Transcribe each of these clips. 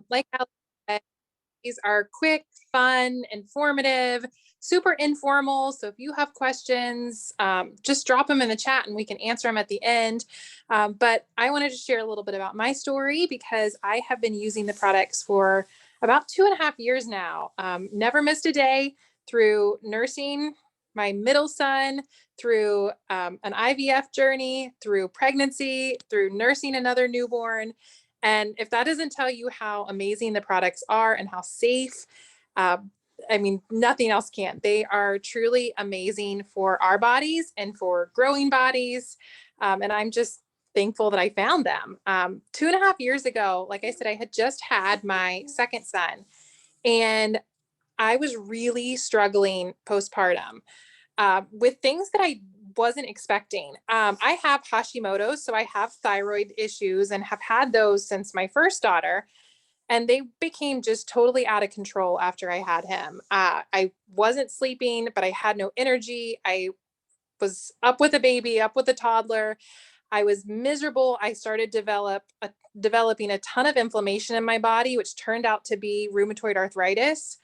Like Alex said, these are quick, fun, informative, super informal. So if you have questions, just drop them in the chat and we can answer them at the end. But I wanted to share a little bit about my story because I have been using the products for about 2.5 years now. Never missed a day through nursing my middle son, through an IVF journey, through pregnancy, through nursing another newborn. And if that doesn't tell you how amazing the products are and how safe, uh, I mean, nothing else can. They are truly amazing for our bodies and for growing bodies. And I'm just thankful that I found them. 2.5 years ago, like I said, I had just had my second son and I was really struggling postpartum with things that I wasn't expecting. I have Hashimoto's, so I have thyroid issues and have had those since my first daughter. And they became just totally out of control after I had him. I wasn't sleeping, but I had no energy. I was up with a baby, up with a toddler. I was miserable. I started developing a ton of inflammation in my body, which turned out to be rheumatoid arthritis.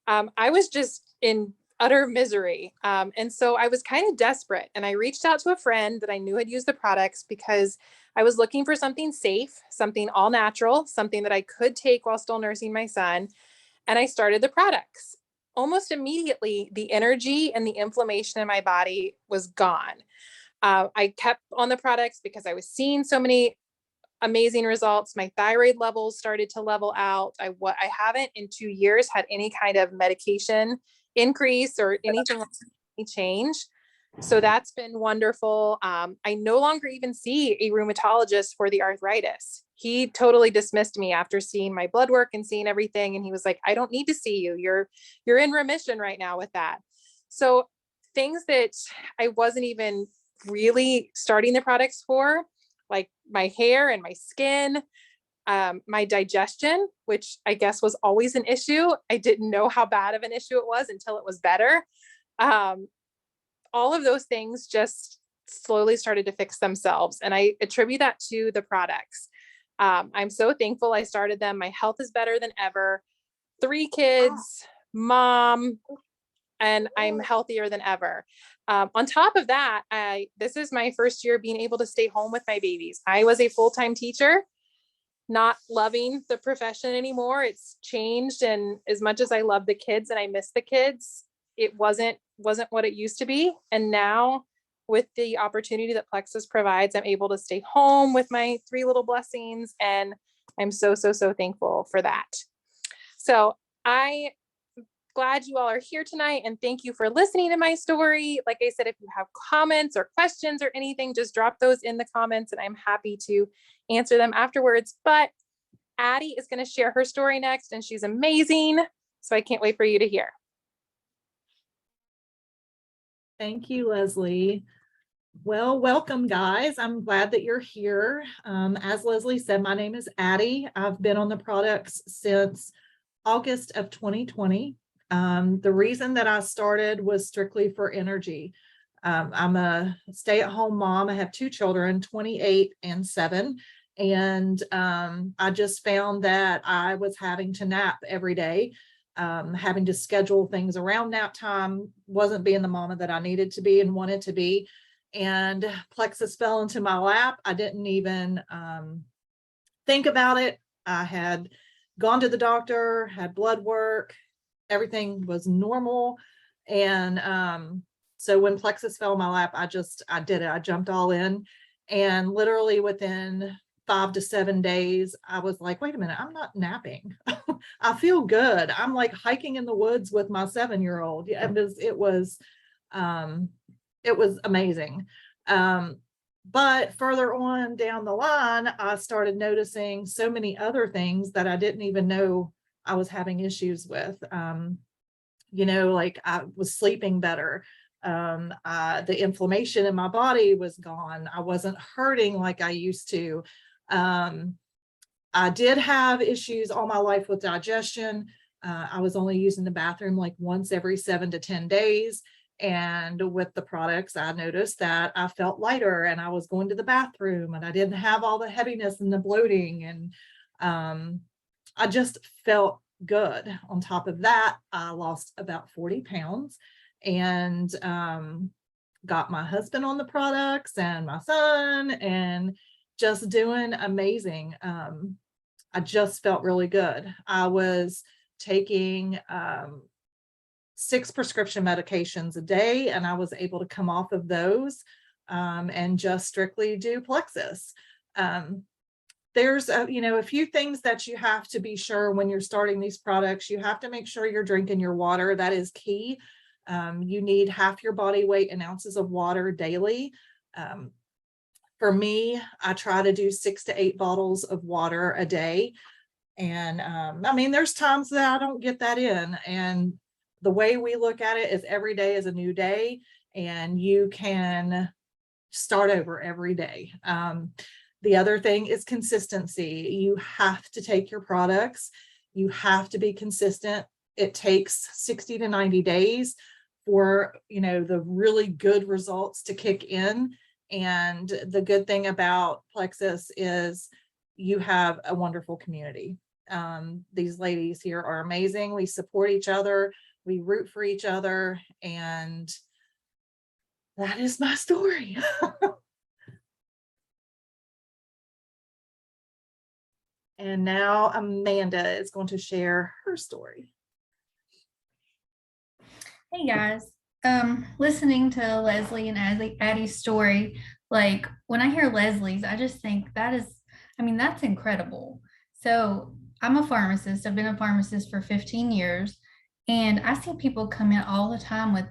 I was just in utter misery. And so I was kind of desperate. And I reached out to a friend that I knew had used the products because I was looking for something safe, something all natural, something that I could take while still nursing my son. And I started the products. Almost immediately, the energy and the inflammation in my body was gone. I kept on the products because I was seeing so many amazing results. My thyroid levels started to level out. I haven't in 2 years had any kind of medication increase or anything like any change. So that's been wonderful. I no longer even see a rheumatologist for the arthritis. He totally dismissed me after seeing my blood work and seeing everything. And he was like, I don't need to see you. You're in remission right now with that. So things that I wasn't even really starting the products for, like my hair and my skin, my digestion, which I guess was always an issue. I didn't know how bad of an issue it was until it was better. All of those things just slowly started to fix themselves. And I attribute that to the products. I'm so thankful I started them. My health is better than ever. 3 kids, mom, and I'm healthier than ever. On top of that, this is my first year being able to stay home with my babies. I was a full-time teacher, not loving the profession anymore. It's changed. And as much as I love the kids and I miss the kids, it wasn't what it used to be. And now with the opportunity that Plexus provides, I'm able to stay home with my 3 little blessings. And I'm so, so, so thankful for that. So I glad you all are here tonight and thank you for listening to my story. Like I said, if you have comments or questions or anything, just drop those in the comments and I'm happy to answer them afterwards. But Addie is going to share her story next and she's amazing. So I can't wait for you to hear. Thank you, Leslie. Well, welcome guys. I'm glad that you're here. As Leslie said, my name is Addie. I've been on the products since August of 2020. The reason that I started was strictly for energy. I'm a stay-at-home mom. I have 2 children, 28 and 7. And I just found that I was having to nap every day, having to schedule things around nap time, wasn't being the mama that I needed to be and wanted to be. And Plexus fell into my lap. I didn't even think about it. I had gone to the doctor, had blood work, everything was normal. And so when Plexus fell in my lap, I did it. I jumped all in. And literally within 5 to 7 days, I was like, wait a minute, I'm not napping. I feel good. I'm like hiking in the woods with my 7-year-old. Yeah, it was amazing. But further on down the line, I started noticing so many other things that I didn't even know I was having issues with. Like I was sleeping better. The inflammation in my body was gone. I wasn't hurting like I used to. I did have issues all my life with digestion. I was only using the bathroom like once every 7 to 10 days. And with the products, I noticed that I felt lighter and I was going to the bathroom and I didn't have all the heaviness and the bloating. And I just felt good. On top of that, I lost about 40 pounds and got my husband on the products and my son, and just doing amazing. I just felt really good. I was taking 6 prescription medications a day, and I was able to come off of those and just strictly do Plexus. There's a few things that you have to be sure when you're starting these products. You have to make sure you're drinking your water. That is key. You need half your body weight in ounces of water daily. For me, I try to do 6 to 8 bottles of water a day. And I mean, there's times that I don't get that in. And the way we look at it is every day is a new day, and you can start over every day. The other thing is consistency. You have to take your products. You have to be consistent. It takes 60 to 90 days for, the really good results to kick in. And the good thing about Plexus is you have a wonderful community. These ladies here are amazing. We support each other. We root for each other. And that is my story. And now Amanda is going to share her story. Hey guys, listening to Leslie and Addie's story, like when I hear Leslie's, I just think that's incredible. So I'm a pharmacist. I've been a pharmacist for 15 years, and I see people come in all the time with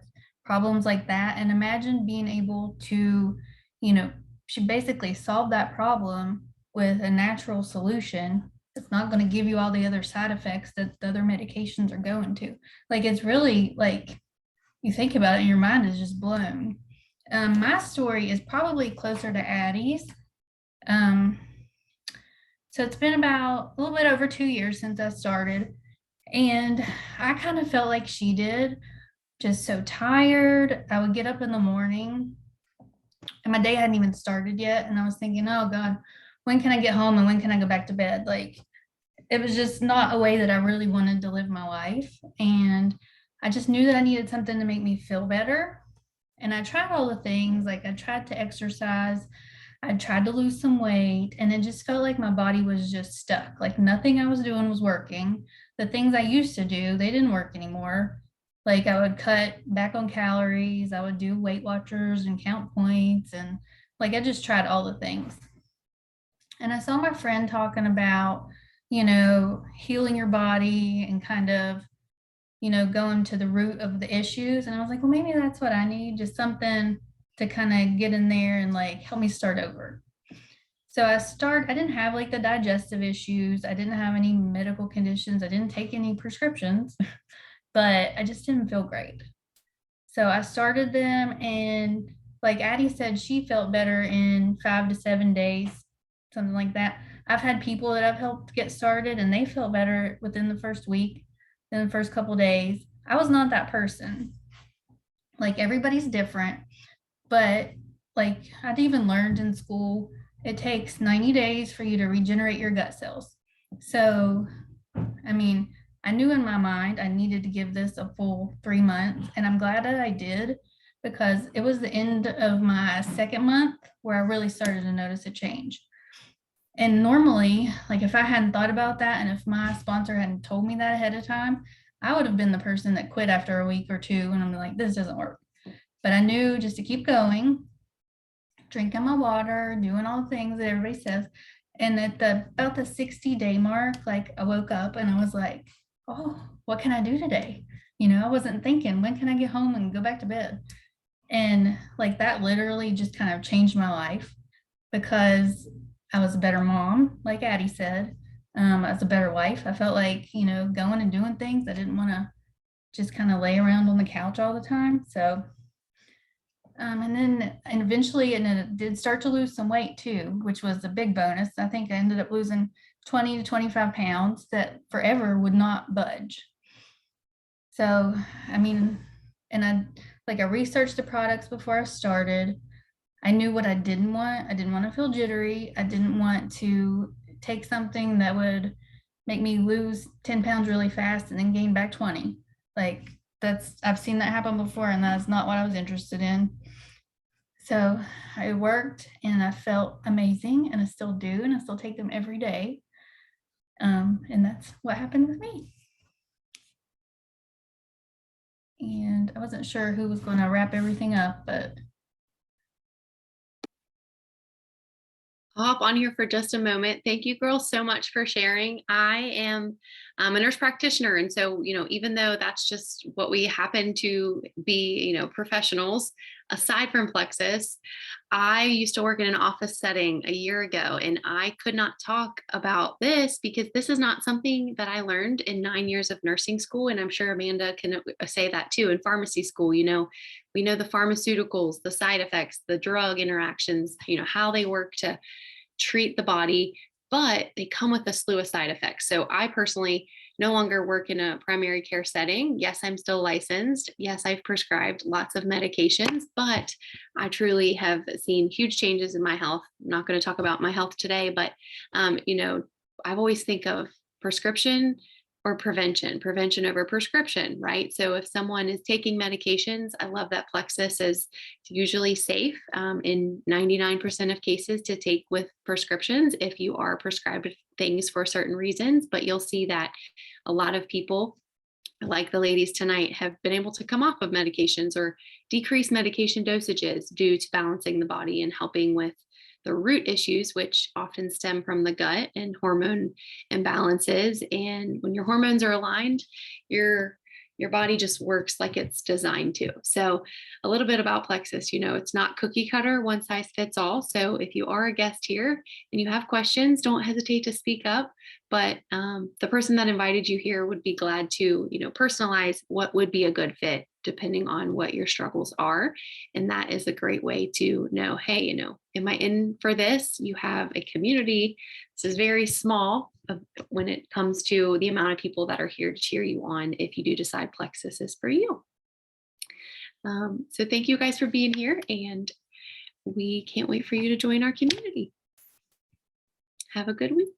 problems like that. And imagine being able to, she basically solved that problem with a natural solution. It's not going to give you all the other side effects that the other medications are going to. Like, it's really like, you think about it and your mind is just blown. My story is probably closer to Addie's. So it's been about a little bit over 2 years since I started, and I kind of felt like she did, just so tired. I would get up in the morning and my day hadn't even started yet, and I was thinking, oh God, when can I get home and when can I go back to bed? Like, it was just not a way that I really wanted to live my life. And I just knew that I needed something to make me feel better. And I tried all the things, like I tried to exercise, I tried to lose some weight, and it just felt like my body was just stuck. Like nothing I was doing was working. The things I used to do, they didn't work anymore. Like I would cut back on calories, I would do Weight Watchers and count points, and like I just tried all the things. And I saw my friend talking about, healing your body and kind of, going to the root of the issues. And I was like, well, maybe that's what I need, just something to kind of get in there and like help me start over. So I didn't have like the digestive issues. I didn't have any medical conditions. I didn't take any prescriptions, but I just didn't feel great. So I started them, and like Addie said, she felt better in 5 to 7 days, something like that. I've had people that I've helped get started and they felt better within the first week, in the first couple of days. I was not that person. Like everybody's different, but like I'd even learned in school, it takes 90 days for you to regenerate your gut cells. So, I mean, I knew in my mind I needed to give this a full 3 months, and I'm glad that I did, because it was the end of my second month where I really started to notice a change. And normally, like if I hadn't thought about that, and if my sponsor hadn't told me that ahead of time, I would have been the person that quit after a week or two, and I'm like, this doesn't work. But I knew just to keep going, drinking my water, doing all the things that everybody says. And at about the 60-day mark, like I woke up and I was like, oh, what can I do today? I wasn't thinking, when can I get home and go back to bed? And like that literally just kind of changed my life, because I was a better mom, like Addie said. I was a better wife. I felt like, going and doing things. I didn't want to just kind of lay around on the couch all the time. So, and eventually, and then it did start to lose some weight too, which was a big bonus. I think I ended up losing 20 to 25 pounds that forever would not budge. So, I mean, and I researched the products before I started. I knew what I didn't want. I didn't want to feel jittery. I didn't want to take something that would make me lose 10 pounds really fast and then gain back 20. Like I've seen that happen before, and that's not what I was interested in. So I worked and I felt amazing, and I still do, and I still take them every day. And that's what happened with me. And I wasn't sure who was going to wrap everything up, but I'll hop on here for just a moment. Thank you girls so much for sharing. I am a nurse practitioner. And so, even though that's just what we happen to be, professionals, aside from Plexus, I used to work in an office setting a year ago, and I could not talk about this because this is not something that I learned in 9 years of nursing school. And I'm sure Amanda can say that too. In pharmacy school, we know the pharmaceuticals, the side effects, the drug interactions, how they work to treat the body, but they come with a slew of side effects. So I personally no longer work in a primary care setting. Yes, I'm still licensed. Yes, I've prescribed lots of medications, but I truly have seen huge changes in my health. I'm not going to talk about my health today, but I've always think of prescription or prevention over prescription, right? So if someone is taking medications, I love that Plexus is usually safe in 99% of cases to take with prescriptions if you are prescribed things for certain reasons. But you'll see that a lot of people, like the ladies tonight, have been able to come off of medications or decrease medication dosages due to balancing the body and helping with the root issues, which often stem from the gut and hormone imbalances. And when your hormones are aligned, your body just works like it's designed to. So a little bit about Plexus, it's not cookie cutter, one size fits all. So if you are a guest here and you have questions, don't hesitate to speak up. But the person that invited you here would be glad to, personalize what would be a good fit depending on what your struggles are. And that is a great way to know, hey, am I in for this? You have a community. This is very small when it comes to the amount of people that are here to cheer you on if you do decide Plexus is for you. So thank you guys for being here, and we can't wait for you to join our community. Have a good week.